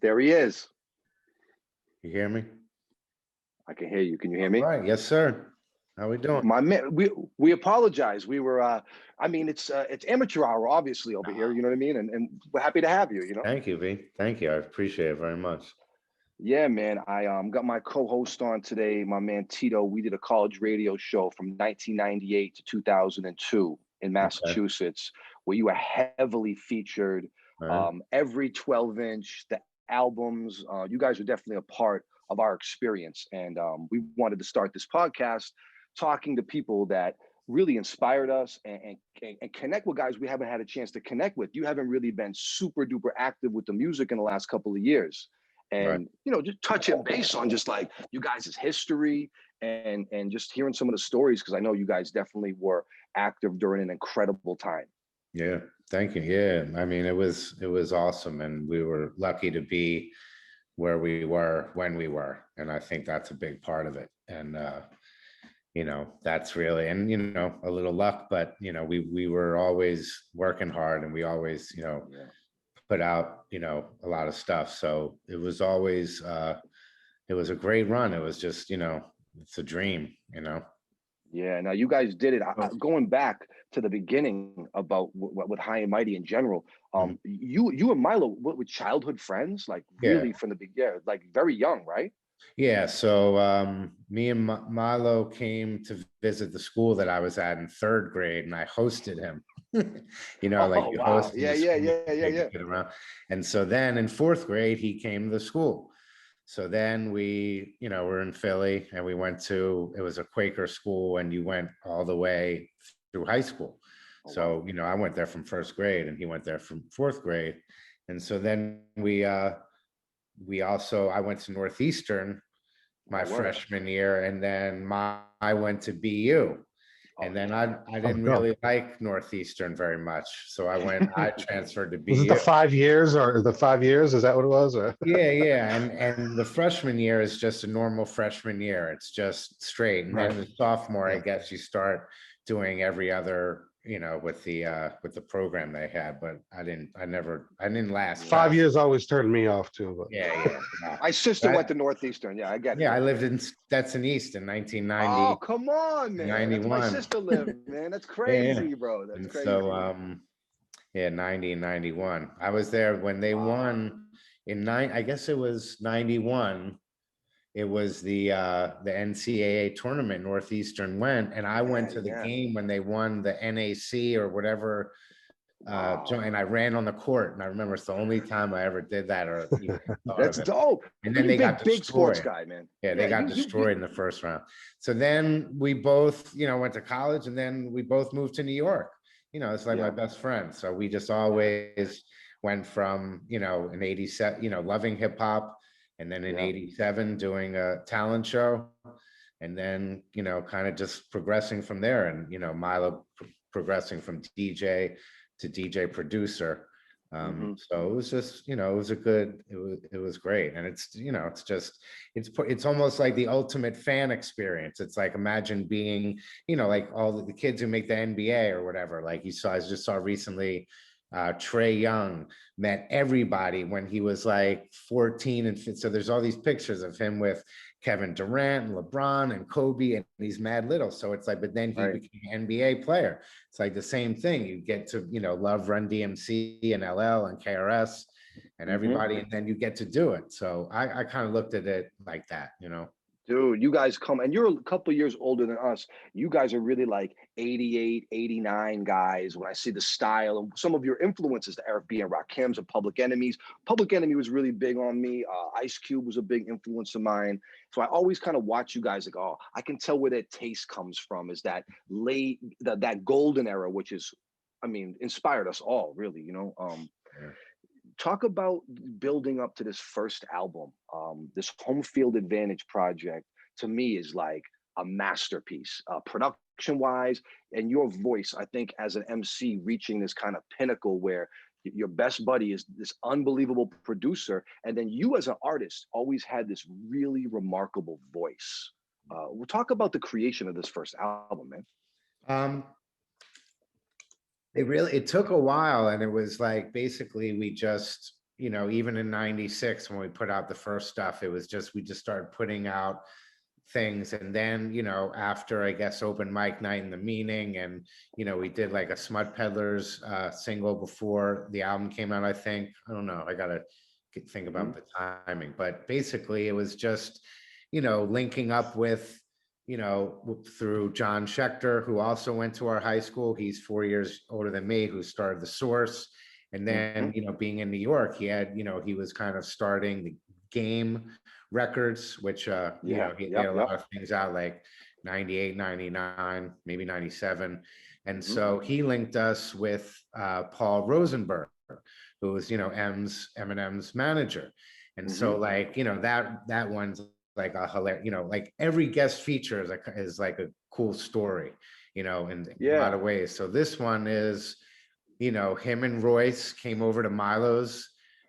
There he is. You hear me? I can hear you. Can you hear me? All right. Yes, sir. How we doing? My man, we apologize. We were I mean it's amateur hour obviously over here, you know what I mean? And we're happy to have you, you know. Thank you, V. Thank you. I appreciate it very much. Yeah, man. I got my co-host on today, my man Tito. We did a college radio show from 1998 to 2002 in Massachusetts, where you were heavily featured. Right. Every 12-inch, the albums, you guys were definitely a part of our experience. And we wanted to start this podcast talking to people that really inspired us and connect with guys we haven't had a chance to connect with. You haven't really been super duper active with the music in the last couple of years. And Right. you know, just touching base on just like you guys' history and just hearing some of the stories, because I know you guys definitely were active during an incredible time. Yeah. Thank you. Yeah. I mean, it was awesome, and we were lucky to be where we were when we were, and I think that's a big part of it. And you know, that's really, and you know, a little luck, but you know, we were always working hard, and we always, you know, put out, you know, a lot of stuff. So it was always it was a great run. It was just, you know, it's a dream, you know. Yeah, now you guys did it. Going back to the beginning about with High and Mighty in general, you and Milo were childhood friends, like really from the beginning, like very young, right? Yeah, so me and Milo came to visit the school that I was at in third grade, and I hosted him. You know, like you host in the school, around. And so then in fourth grade, he came to the school. So then we, you know, we're in Philly, and we went to, it was a Quaker school, and you went all the way through high school. So, you know, I went there from first grade, and he went there from fourth grade. And so then I went to Northeastern my freshman year, and then I went to BU. And then I didn't really like Northeastern very much. So I transferred to BU. Was it the 5 years, or the 5 years? Is that what it was? Or? Yeah. And the freshman year is just a normal freshman year. It's just straight. And then the sophomore, I guess you start doing every other, you know, with the program they had, but I didn't last. 5 years always turned me off too. But. Yeah. My sister went to Northeastern. Yeah, I get it. Yeah, I lived in Stetson East in 1990. Oh, come on, man. 91. That's my sister lived, man. That's crazy, bro. That's crazy. So, 90 and 91. I was there when they won I guess it was 91. It was the NCAA tournament. Northeastern went, and I went to the game when they won the NAC or whatever. And I ran on the court, and I remember it's the only time I ever did that. Or that's dope. And then they got big sports guy, man. Yeah, they got destroyed in the first round. So then we both, you know, went to college, and then we both moved to New York. You know, it's like my best friend. So we just always went from, you know, in 87, you know, loving hip hop. And then in 87, doing a talent show, and then, you know, kind of just progressing from there. And, you know, Milo progressing from DJ to DJ producer. So it was just, you know, it was great. And it's, you know, it's almost like the ultimate fan experience. It's like, imagine being, you know, like all the kids who make the NBA or whatever, like I just saw recently, Trae Young met everybody when he was like 14 and 15. So there's all these pictures of him with Kevin Durant and LeBron and Kobe, and he's mad little. So it's like, but then he became an NBA player. It's like the same thing. You get to, you know, love Run DMC and LL and KRS and everybody, and then you get to do it. So I kind of looked at it like that, you know. Dude, you guys come, and you're a couple years older than us. You guys are really like 88, 89 guys. When I see the style and some of your influences, the Eric B and Rakims and Public Enemies. Public Enemy was really big on me. Ice Cube was a big influence of mine. So I always kind of watch you guys like, oh, I can tell where their taste comes from, is that that golden era, which is, I mean, inspired us all, really, you know. Talk about building up to this first album. This Home Field Advantage project, to me, is like a masterpiece, production wise, and your voice, I think, as an MC, reaching this kind of pinnacle where your best buddy is this unbelievable producer, and then you as an artist always had this really remarkable voice. We'll talk about the creation of this first album, man. It took a while, and it was like, basically we just, you know, even in 96, when we put out the first stuff, it was just, we just started putting out things. And then, you know, after, I guess, open mic night and the meaning, and, you know, we did like a Smut Peddlers single before the album came out, I think. I don't know, I gotta think about the timing, but basically it was just, you know, linking up with, you know, through John Schechter, who also went to our high school. He's 4 years older than me, who started The Source. And then, you know, being in New York, he had, you know, he was kind of starting the Game Records, which, you know, he had a lot of things out like 98, 99, maybe 97. And so he linked us with Paul Rosenberg, who was, you know, Eminem's manager. And so, like, you know, that one's like a hilarious, you know, like every guest feature is like a cool story, you know, in a lot of ways. So this one is, you know, him and Royce came over to Milo's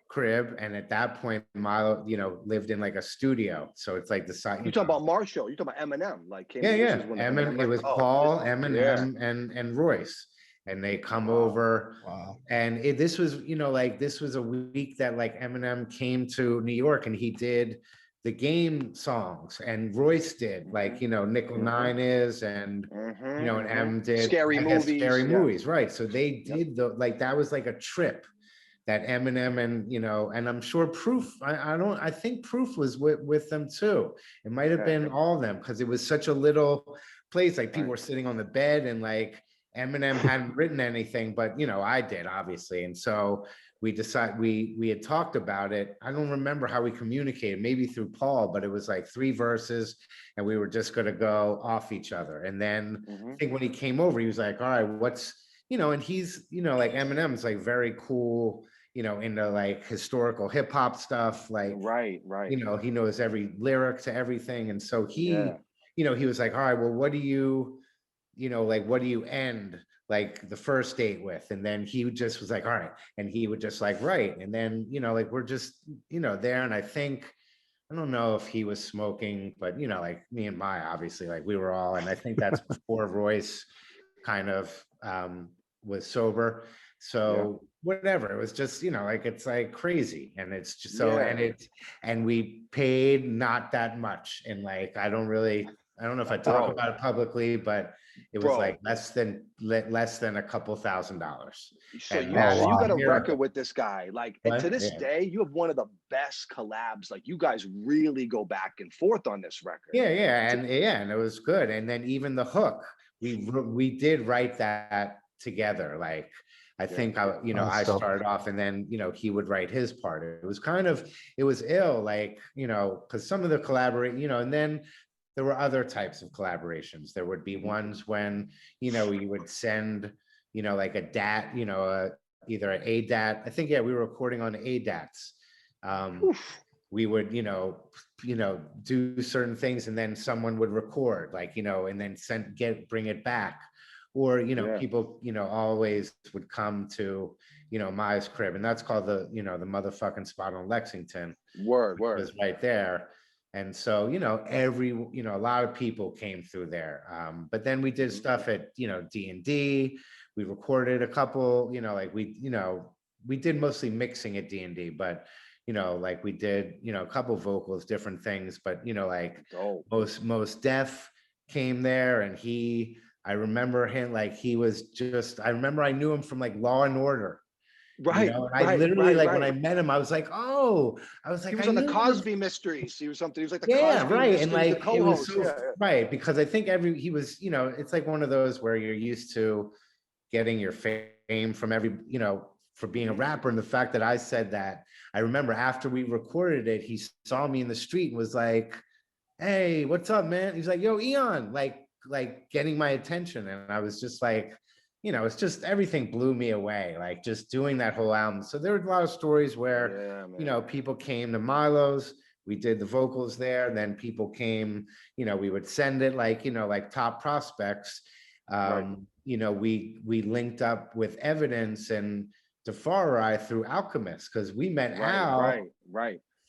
crib, and at that point Milo, you know, lived in like a studio. So it's like the side. You talking about Marshall? You talking about Eminem? Like Eminem. It was Paul, Eminem, and Royce, and they come over. Wow. And this was, you know, like this was a week that like Eminem came to New York, and he did the Game songs, and Royce did like, you know, Nickel Nine is, and you know, and M did Scary Movies, right? So they did the, like, that was like a trip that Eminem and, you know, and I'm sure Proof, I think Proof was with them too. It might have been all of them, because it was such a little place, like people were sitting on the bed, and like Eminem hadn't written anything, but you know, I did, obviously. And so we decided, we had talked about it. I don't remember how we communicated, maybe through Paul, but it was like 3 verses, and we were just going to go off each other. And then I think when he came over, he was like, all right, what's, you know, and he's, you know, like Eminem's like very cool, you know, into like historical hip hop stuff, like, you know, he knows every lyric to everything. And so he, you know, he was like, all right, well, what do you, you know, like, what do you end like the first date with? And then he just was like, all right. And he would just like write. And then, you know, like, we're just, you know, there. And I think, I don't know if he was smoking, but, you know, like me and Maya, obviously, like we were all, and I think that's before Royce kind of was sober. So whatever, it was just, you know, like, it's like crazy. And it's just so, and we paid not that much. And like, I don't know if I talk about it publicly, but it was like less than a couple $1,000. So you got a record with this guy, like, and to this day, you have one of the best collabs. Like, you guys really go back and forth on this record. And it was good. And then even the hook, we did write that together. Like, I think I started off, and then, you know, he would write his part. It was kind of, it was ill, like, you know, because some of the collaborate, you know, and then there were other types of collaborations. There would be ones when, you know, you would send, you know, like a DAT, you know, either an ADAT. I think, we were recording on ADATs. We would, you know, do certain things, and then someone would record, like, you know, and then bring it back. Or, you know, people, you know, always would come to, you know, Maya's crib, and that's called the, you know, the motherfucking spot on Lexington. Word. It was right there. And so, you know, a lot of people came through there. But then we did stuff at, you know, D&D. We recorded a couple, you know, like we did mostly mixing at D&D, but, you know, like we did, you know, a couple vocals, different things, but, you know, like Mos Def came there, and I remember him, like, he was just, I remember I knew him from like Law and Order. Right. You know? And I literally, like, when I met him, I was like, oh, he was on the Cosby Mysteries. He was something. He was like the Cosby Mysteries, and like, the co-host. It was so, right, because I think he was, you know, it's like one of those where you're used to getting your fame from you know, for being a rapper. And the fact that I said that, I remember after we recorded it, he saw me in the street and was like, hey, what's up, man? He's like, yo, Eon, like getting my attention. And I was just like, you know, it's just, everything blew me away, like just doing that whole album. So there were a lot of stories where, you know, people came to Milo's, we did the vocals there, and then people came, you know, we would send it, like, you know, like Top Prospects. You know, we linked up with Evidence and Tafari through Alchemist, because we met Al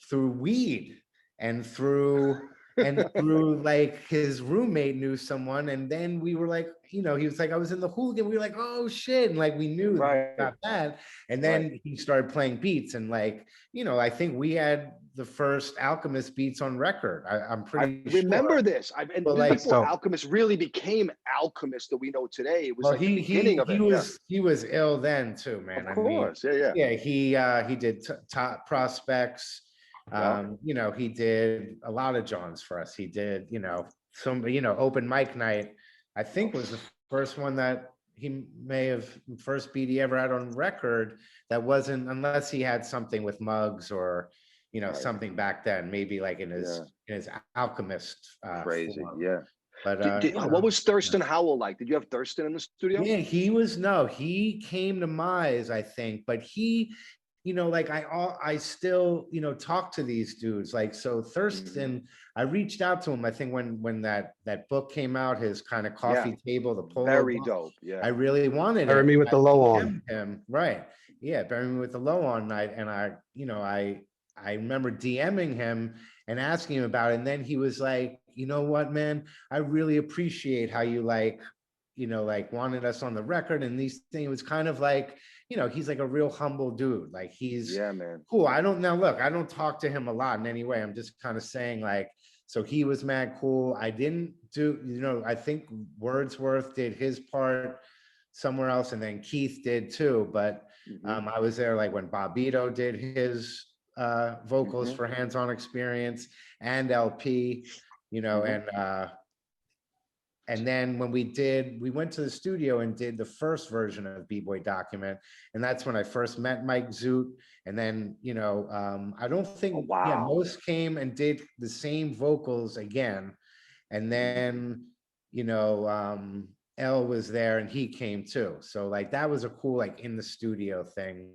through weed and through, and through like his roommate knew someone, and then we were like, he was like, I was in the hooligan. We were like, oh shit, and like we knew Right. about that. And Right. then he started playing beats, and like, I think we had the first Alchemist beats on record. I'm pretty I remember sure. this. And But this like, is before Alchemist really became Alchemist that we know today. It was well, like the beginning of it. he was ill then too, man. Of course, yeah. He did top prospects. He did a lot of Johns for us. He did, some, open mic night, I think was the first one that he may have, first beat he ever had on record that wasn't, unless he had something with Muggs or, something back then, maybe like in his Alchemist crazy form. Yeah. But what was Thurston Howell like? Did you have Thurston in the studio? Yeah, he came to Mize, I think, but he, like I still, talk to these dudes. Like, so Thurston, I reached out to him, I think when that book came out, his kind of coffee table, the polo very book, dope. Yeah. I really wanted Bury it. Me with the Low On. Him, right. Yeah, Bury Me with the Low On night. And I remember DMing him and asking him about it. And then he was like, you know what, man, I really appreciate how you like wanted us on the record and these things. It was kind of like, he's like a real humble dude. Like he's man. Cool. I don't talk to him a lot in any way. I'm just kind of saying like, so he was mad cool. I didn't do, I think Wordsworth did his part somewhere else and then Keith did too. But I was there like when Bobbito did his vocals for Hands On Experience and LP, and then when we went to the studio and did the first version of B-Boy Document, and that's when I first met Mike Zoot. And then, I don't think, most came and did the same vocals again. And then, L was there and he came too. So like, that was a cool, like in the studio thing.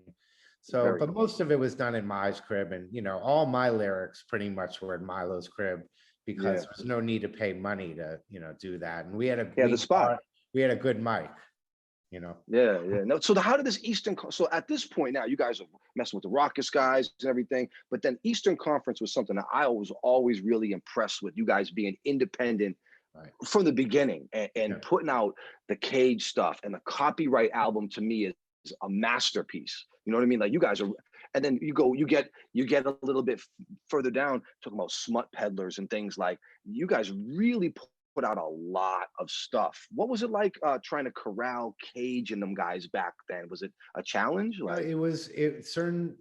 So, but most of it was done in Mi's crib, and, all my lyrics pretty much were in Milo's crib, because there's no need to pay money to, do that. And we had the spot. We had a good mic, Yeah. No, so how did this so at this point now, you guys are messing with the Raucous guys and everything, but then Eastern Conference was something that I was always really impressed with, you guys being independent from the beginning and putting out the Cage stuff, and the Copyright album to me is a masterpiece. You know what I mean? Like you guys are, and then you get a little bit further down talking about Smut Peddlers and things. Like you guys really put out a lot of stuff. What was it like trying to corral Cage and them guys back then? Was it a challenge? Like certain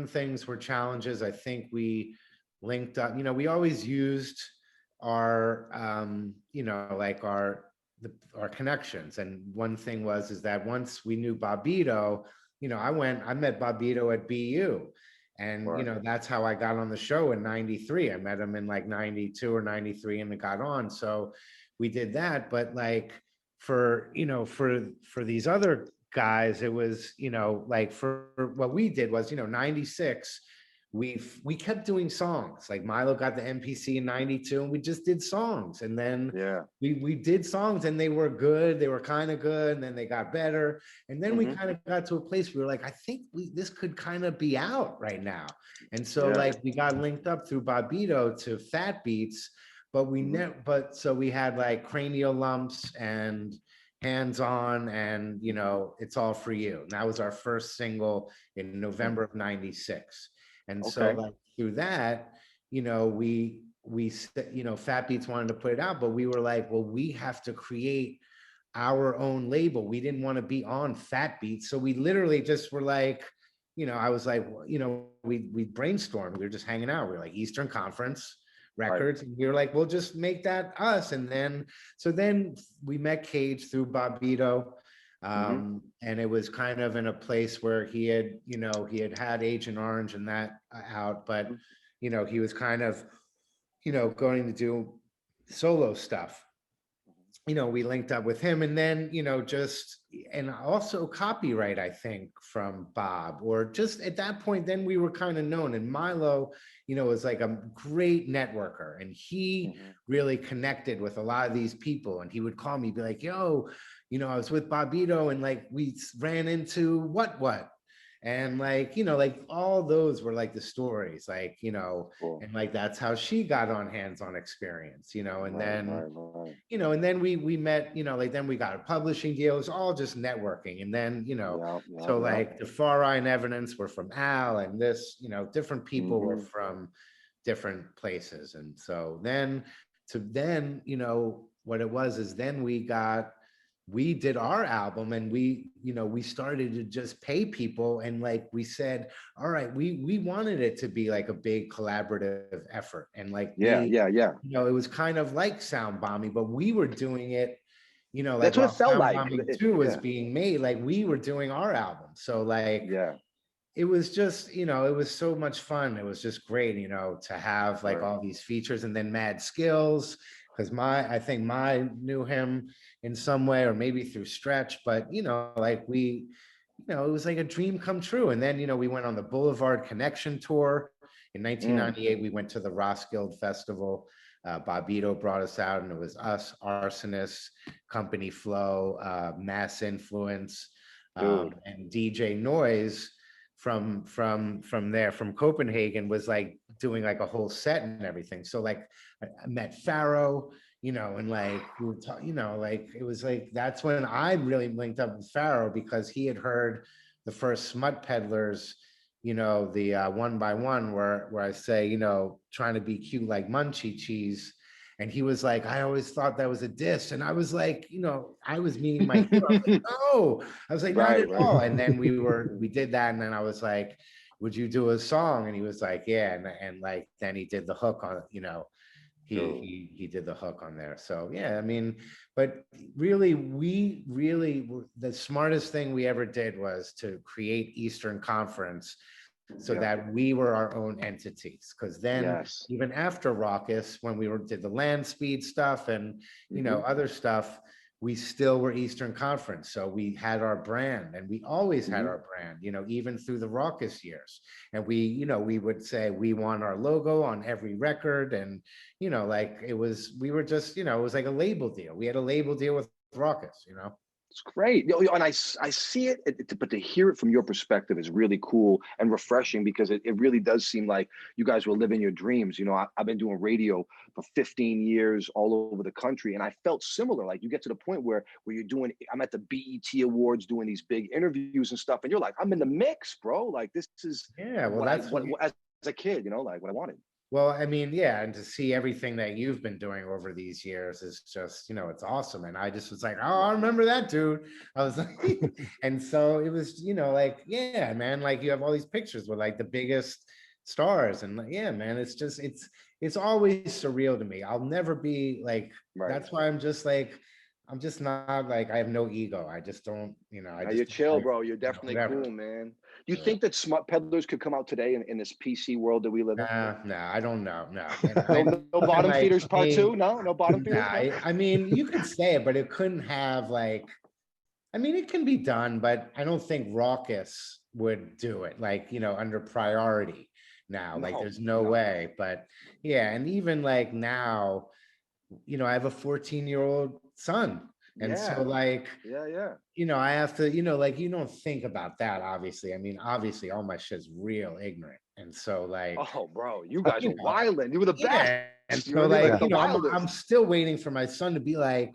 things were challenges. I think we linked up, we always used our like our connections. And one thing is that once we knew Bobbito, I met Bobbito at BU, and that's how I got on the show in '93. I met him in like '92 or '93 and got on. So we did that. But like for these other guys, it was like for what we did was '96. We kept doing songs. Like Milo got the MPC in '92, and we just did songs. And then we did songs, and they were good. They were kind of good, and then they got better. And then we kind of got to a place where we were like, I think this could kind of be out right now. And so like we got linked up through Bobbito to Fat Beats, but so we had like Cranial Lumps and Hands On and It's All For You. And that was our first single in November of '96. And so like through that, we Fat Beats wanted to put it out, but we were like, well, we have to create our own label. We didn't want to be on Fat Beats. So we literally just were like, I was like, we brainstormed. We were just hanging out. We were like Eastern Conference Records. And we were like, we'll just make that us. And then we met Cage through Bobbito. And it was kind of in a place where he had had Agent Orange and that out, but he was kind of going to do solo stuff. We linked up with him, and then and also Copyright, I think, from Bob, or just at that point then we were kind of known. And Milo was like a great networker, and he really connected with a lot of these people, and he would call me, be like, yo, I was with Bobbito, and like we ran into what, And like, like all those were like the stories, like, Cool. and like that's how she got on hands-on experience, and then, Right. and then we met, like then we got a publishing deal. It was all just networking. And then, so Yeah. like the Far Eye and Evidence were from Al, and this, different people were Mm-hmm. from different places. And so then what it was is then we did our album, and we started to just pay people, and like we said, all right, we wanted it to be like a big collaborative effort, and like Yeah. it was kind of like Sound Bombing, but we were doing it, like That's what while it felt Sound like. Bombing 2 was being made, like we were doing our album. So like it was just, it was so much fun. It was just great, to have like all these features, and then Mad Skills, because I think Mai knew him in some way, or maybe through Stretch, but like it was like a dream come true. And then, we went on the Boulevard Connection tour. In 1998, we went to the Roskilde Festival. Bobito brought us out, and it was us, Arsonist, Company Flow, Mass Influence, and DJ Noise from there, from Copenhagen, was like doing like a whole set and everything. So like I met Pharaoh, and like we were talking, like it was like that's when I really linked up with Pharaoh, because he had heard the first Smut Peddlers, the One by One, where I say, trying to be cute like Munchie Cheese. And he was like, I always thought that was a diss. And I was like, I was meeting my hero. I was like, no, I was like, not at all. And then we did that. And then I was like, would you do a song? And he was like, yeah. And like, then he did the hook on, he did the hook on there. So yeah, I mean, but really, the smartest thing we ever did was to create Eastern Conference, so that we were our own entities. Because then even after Raucous, when we did the Land Speed stuff and other stuff, we still were Eastern Conference. So we had our brand, and we always had our brand, even through the Raucous years. And we would say we want our logo on every record. And, like we were just, it was like a label deal. We had a label deal with Raucous, It's great. And I see it, but to hear it from your perspective is really cool and refreshing, because it really does seem like you guys were living your dreams. I've been doing radio for 15 years all over the country, and I felt similar. Like you get to the point where I'm at the BET Awards doing these big interviews and stuff, and you're like, I'm in the mix, bro. Like this is as a kid, like what I wanted. Well, I mean, yeah, and to see everything that you've been doing over these years is just, it's awesome. And I just was like, oh, I remember that dude. I was like, and so it was, like, yeah, man, like you have all these pictures with like the biggest stars, and like, yeah, man, it's just, it's always surreal to me. I'll never be like, that's why I'm just not like, I have no ego. I just don't, You're chill, bro. You're definitely cool, man. Do you think that Smut Peddlers could come out today in this PC world that we live in? No, I don't know. No. No Bottom Feeders Part 2? No Bottom Feeders? I mean, you could say it, but it couldn't have like, I mean, it can be done, but I don't think Raucous would do it, like, under priority now. Like, there's no way. But yeah, and even like now, I have a 14-year-old son. And so like, I have to, like, you don't think about that, obviously. I mean, obviously all my shit's real ignorant. And so like, oh, bro, you guys were wilding. You were the best. And so like, I'm still waiting for my son to be like,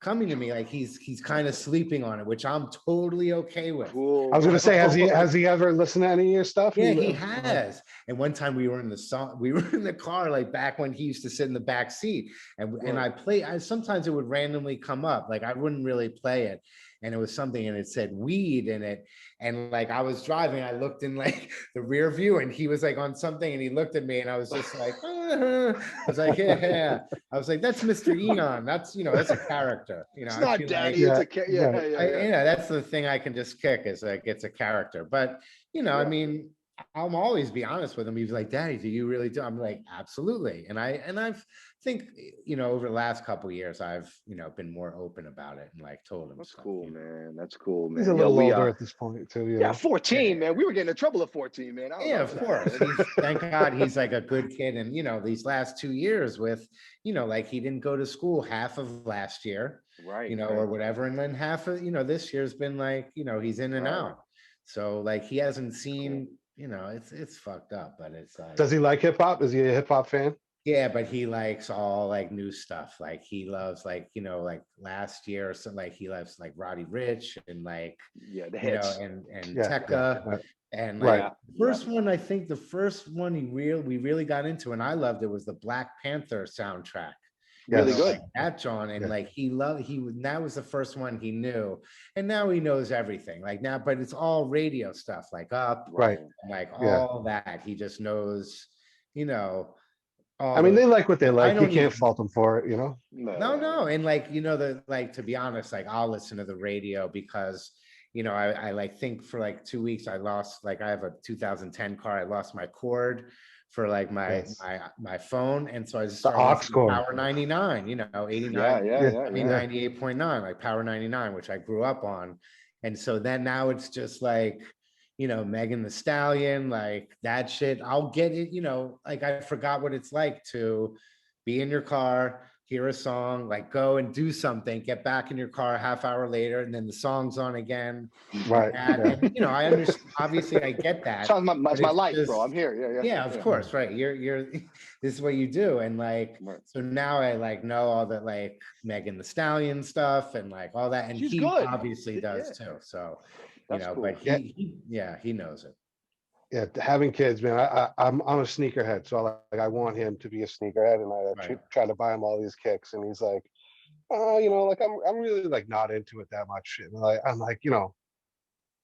coming to me like he's kind of sleeping on it, which I'm totally okay with. Cool. I was gonna say, has he ever listened to any of your stuff? Yeah, he has. And one time we were in the car, like back when he used to sit in the back seat, and I sometimes it would randomly come up, like I wouldn't really play it, and it was something, and it said weed in it, and like I was driving, I looked in like the rear view, and he was like on something, and he looked at me, and I was just like, I was like, yeah. I was like, that's Mr. Eon. That's that's a character. It's not Daddy. Like, it's yeah. That's the thing I can just kick, is like it's a character. But I mean, I'll always be honest with him. He's like, Daddy, do you really do? I'm like, absolutely. And I've think, over the last couple of years, I've, been more open about it and like told him. That's cool, man. That's cool, man. He's a little older at this point too. Yeah, 14, man. We were getting in trouble at 14, man. Yeah, of course. Thank God he's like a good kid. And, these last 2 years with, like he didn't go to school half of last year, or whatever. And then half of, this year's been like, he's in and out. So like he hasn't seen, you know, it's fucked up, but it's like, Does he like hip hop? Is he a hip hop fan? yeah, but he likes all like new stuff. Like he loves like, you know, like last year or something, like he loves like Roddy Rich and like, Yeah, the you know, hits. and Yeah, yeah. Tekka. And like Right. Yeah, the yeah. first one, I think the first one we really got into and I loved it was the Black Panther soundtrack. You Really know, Yes. good. like that John, and Yeah. like that was the first one he knew, and now he knows everything. Like now, but it's all radio stuff, like Up, Right. Right. like Yeah. all that. He just knows, you know, I all mean, those. they like what they I like. You don't can't even. fault them for it, you know? No, No. no, and like you know the like to be honest, like I'll listen to the radio because you know I like think for like 2 weeks I lost like I have a 2010 car. I lost my cord for like Yes. my phone, and so I just The started aux listening to cord. Power 99. You know, Yeah, 89. yeah, Yeah. yeah, I mean yeah. Yeah. 98.9, like Power 99, which I grew up on, and so then now it's just like. You know, Megan the Stallion, like that shit. I'll get it, you know, like I forgot what it's like to be in your car, hear a song, like go and do something, get back in your car a half hour later, and then the song's on again. Right. Yeah. And you know, I understand. Obviously, I get that, Sounds my, but it's my it's life, bro. I'm just, here. Yeah, yeah, yeah, of yeah. course, right? You're. This is what you do, and like, Right. so now I like know all that like Megan the Stallion stuff and like all that, and She's he good. obviously does Yeah, too. So, you that's know, but cool. Yeah. yeah, he knows it. Yeah. Having kids, man. I'm a sneakerhead, so I want him to be a sneakerhead, and I Right. try to buy him all these kicks, and he's like, oh, you know, like I'm really like not into it that much. And like I'm like, you know,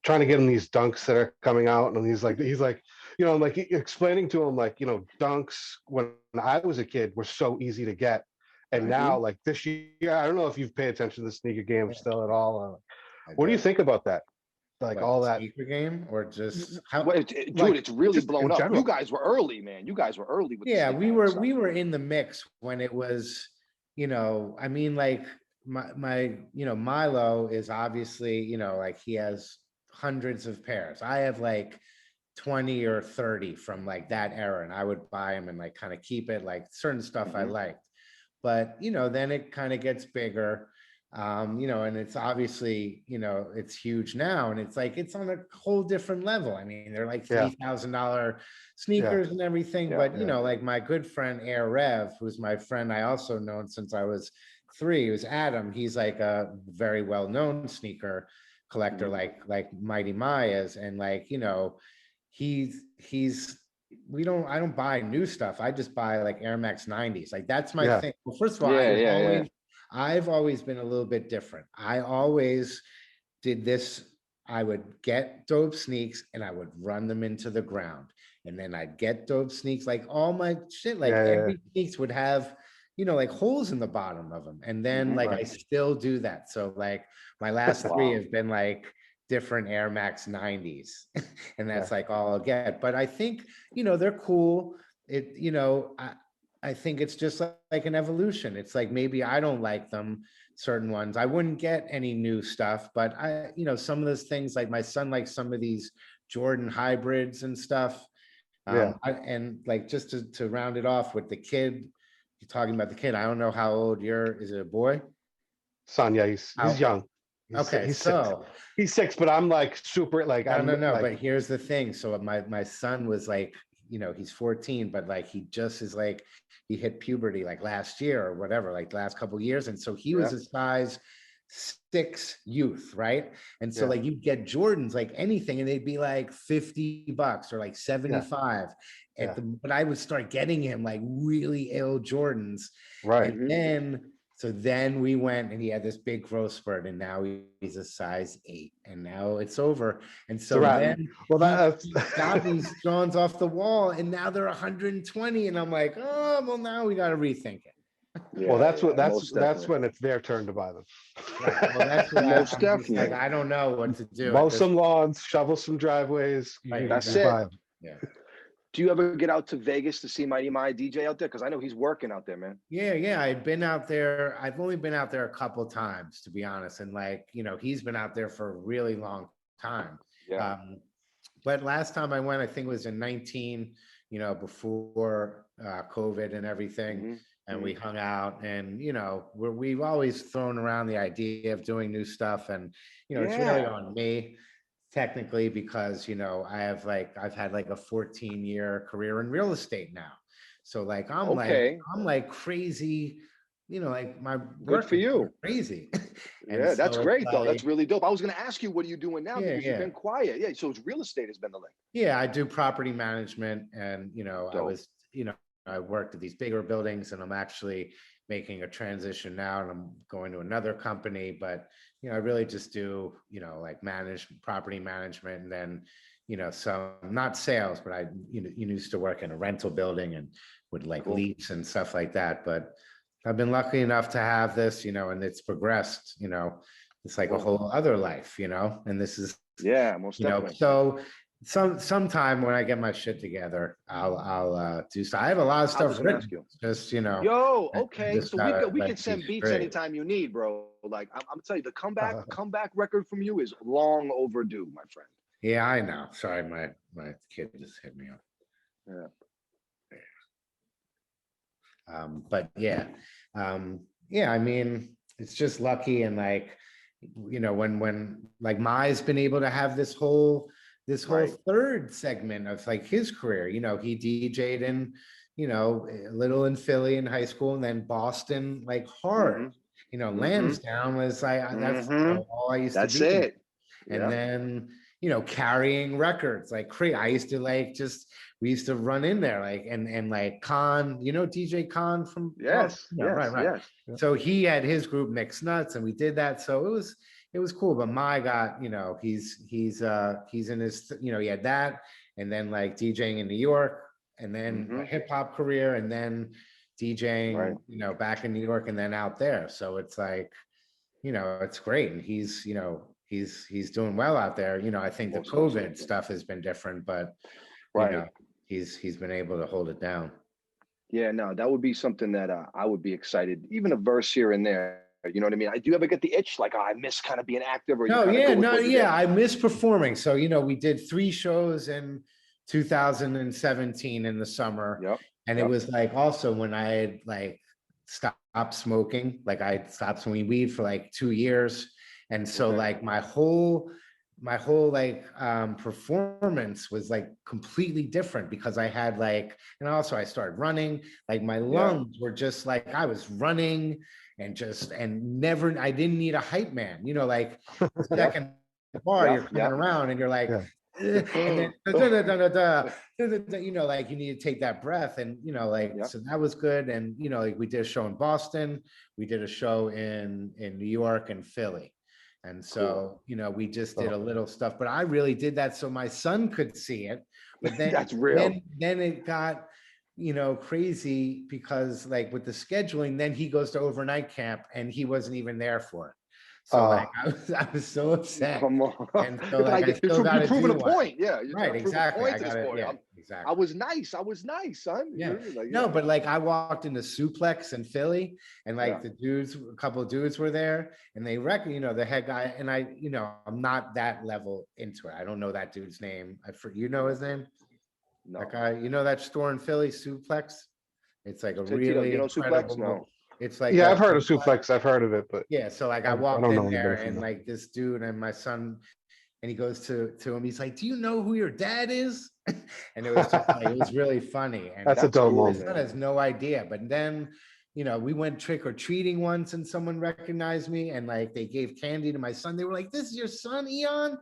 trying to get him these dunks that are coming out, and he's like, you know, I'm like explaining to him like, you know, dunks when I was a kid were so easy to get, and Right. now like this year, I don't know if you've paid attention to the sneaker game Yeah, still at all. I What do you do. think about that? Like What all the that, sneaker game or just how? Well, dude, like it's really just blown in up. You general. guys were early, man. You guys were early with the Yeah, sneakerhead stuff. we were in the mix when it was, you know, I mean, like my you know, Milo is obviously, you know, like he has hundreds of pairs. I have like 20 or 30 from like that era, and I would buy them and like kind of keep it like certain stuff I Hmm. liked. But you know, then it kind of gets bigger. You know, and it's obviously, you know, it's huge now, and it's like it's on a whole different level. I mean, they're like Yeah, $3,000 yeah, sneakers and everything, Yeah. but you yeah, know, like my good friend Air Rev, who's my friend I also known since I was 3, who's Adam. He's like a very well-known sneaker collector, Mhm. like Mighty Mi is, and like, you know, he's I don't buy new stuff. I just buy like Air Max 90s. Like that's my yeah, thing. Well, first of all, Yeah, yeah, yeah. I've always been a little bit different. I always did this. I would get dope sneaks and I would run them into the ground. And then I'd get dope sneaks, like all my shit, like yeah, yeah, yeah. every sneaks would have, you know, like holes in the bottom of them. And then Mhm. like Right. I still do that. So like my last 3 Wow. have been like different Air Max 90s. And Yeah. that's like all I'll get. But I think, you know, they're cool. You know, I think it's just like an evolution. It's like maybe I don't like them, certain ones. I wouldn't get any new stuff, but you know, some of those things, like my son likes some of these Jordan hybrids and stuff. Yeah. And like just to round it off with the kid, you're talking about the kid. I don't know how old is it a boy? Son, yeah, he's How, young. okay, He's 6. so He's 6, but I'm like super like no, like but here's the thing. So my son was like, you know, he's 14, but like he just is like he hit puberty like last year or whatever, like the last couple of years. And so he was Yeah. a size 6 youth, right? And so yeah, like you get Jordans, like anything, and they'd be like $50 or like yeah, 75 yeah. but I would start getting him like really ill Jordans. Right. And then so then we went and he had this big growth spurt, and now he's a size 8, and now it's over. And It's a so wrap. then Well, that's he got these Johns off the wall, and now they're 120, and I'm like, oh, well, now we got to rethink it. well, Yeah, yeah. that's Most definitely. when it's their turn to buy them. Right. Well, that's what Most I'm just like, definitely. I don't know what to do at Mow this. some lawns, shovel some driveways. Right, That's You exactly. it. buy them. Yeah. Do you ever get out to Vegas to see Mighty Mi DJ out there? Because I know he's working out there, man. Yeah. I've been out there. I've only been out there a couple times, to be honest. And like, you know, he's been out there for a really long time. Yeah. But last time I went, I think it was in 19, you know, before COVID and everything. Mhm. And we hung out, and you know, we've always thrown around the idea of doing new stuff, and you know, it's really Yeah. on me technically because, I've had like a 14-year career in real estate now. So like, Okay. I'm like crazy, like my Good work for is you. crazy. And Yeah, that's so it's great though. That's like, really dope. I was going to ask you, what are you doing now? yeah, Because you've yeah. been quiet. Yeah. So it's real estate has been the link. Yeah, I do property management and, Dope. I worked at these bigger buildings and I'm actually making a transition now and I'm going to another company, but, I really just do, like manage property management and then, some not sales, but I, used to work in a rental building and would like Cool. lease and stuff like that. But I've been lucky enough to have this, and it's progressed, it's like a Cool. whole other life, and this is, Yeah, most definitely. so sometime when I get my shit together, I'll do so. I have a lot of I was stuff going to ask written, you. just Yo, I okay. just So gotta we can like be send beats straight. anytime you need, bro. Like I'm telling you, the comeback record from you is long overdue, my friend. Yeah, I know. Sorry, my kid just hit me up. Yeah. But yeah, I mean, it's just lucky and like, when like Mai's been able to have this whole Right. third segment of like his career, he DJ'd in, a little in Philly in high school and then Boston like hard. Lansdowne was like that's all I used to That's be in. it. And Yeah. then carrying records like crazy. I used to like just we used to run in there like and like Khan, DJ Khan from Yes. right, Yes. right. Yes. So he had his group Mixed Nuts and we did that. So it was cool. But my got, he's in his, he had that and then like DJing in New York and then a hip hop career and then DJing, Right. back in New York and then out there. So it's like, it's great. And he's doing well out there. I think the Most COVID definitely. stuff has been different, but Right. he's been able to hold it down. Yeah, no, that would be something that I would be excited, even a verse here and there. You know what I mean? Do you ever get the itch? Like, oh, I miss kind of being active, or you No, kind of yeah, go with no, what you yeah. did? I miss performing. So, we did 3 shows in 2017 in the summer. Yep. And it was like also when I had like stopped smoking, like I stopped smoking weed for like 2 years. And so Okay. like my whole like performance was like completely different because I had like, and also I started running, like my lungs were just like I was running and never, I didn't need a hype man, like the second bar you're coming around and you're like, and then like you need to take that breath and like so that was good. And like we did a show in Boston, we did a show in New York and Philly. And so, we just did a little stuff, but I really did that so my son could see it. But then That's real. Then it got, crazy because like with the scheduling, then he goes to overnight camp and he wasn't even there for it. So like I was so upset. Come on. And so like I still got you're to proving do a one. point. Yeah. You're Right, trying to prove exactly. a point I to got this it. boy. Yeah, exactly. I was nice, son. Yeah. Like, No, but like I walked into Suplex in Philly and like Yeah. a couple of dudes were there and they reckon, the head guy, and I, I'm not that level into it. I don't know that dude's name. You know his name? No. That guy, that store in Philly, Suplex? It's like a Say, Tito, really you know Suplex? incredible. No. It's like Yeah, I've heard of Suplex. I've heard of it, but yeah. So like I I walked don't know in there anybody from and there. like this dude and my son, and he goes to him, he's like, do you know who your dad is? And it was just like, it was really funny. And That's a dope cool, moment. my son has no idea. But then, we went trick-or-treating once and someone recognized me and like they gave candy to my son. They were like, this is your son, Eon?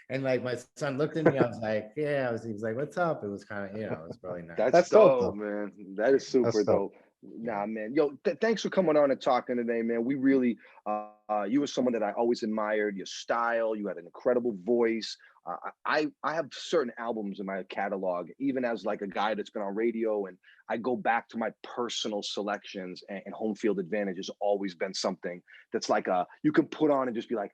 And like my son looked at me, I was like, yeah, he was like, what's up? It was kind of, it was really nice. That's dope, dope, man. That is super dope. Nah, man. Yo, thanks for coming on and talking today, man. We really, you were someone that I always admired. Your style, you had an incredible voice. I have certain albums in my catalog, even as like a guy that's been on radio, and I go back to my personal selections. And Home Field Advantage has always been something that's like you can put on and just be like,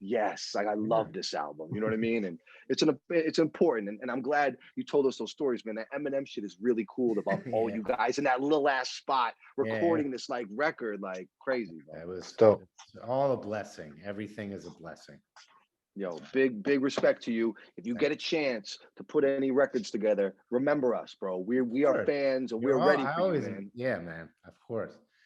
yes, like I love this album. You know what I mean? And it's important. And I'm glad you told us those stories, man. That Eminem shit is really cool about all you guys in that little ass spot recording this like record, like crazy. It was dope. All a blessing. Everything is a blessing. Yo, big respect to you. If you get a chance to put any records together, remember us, bro. We are fans and we're ready for you, man. Yeah, man. Of course.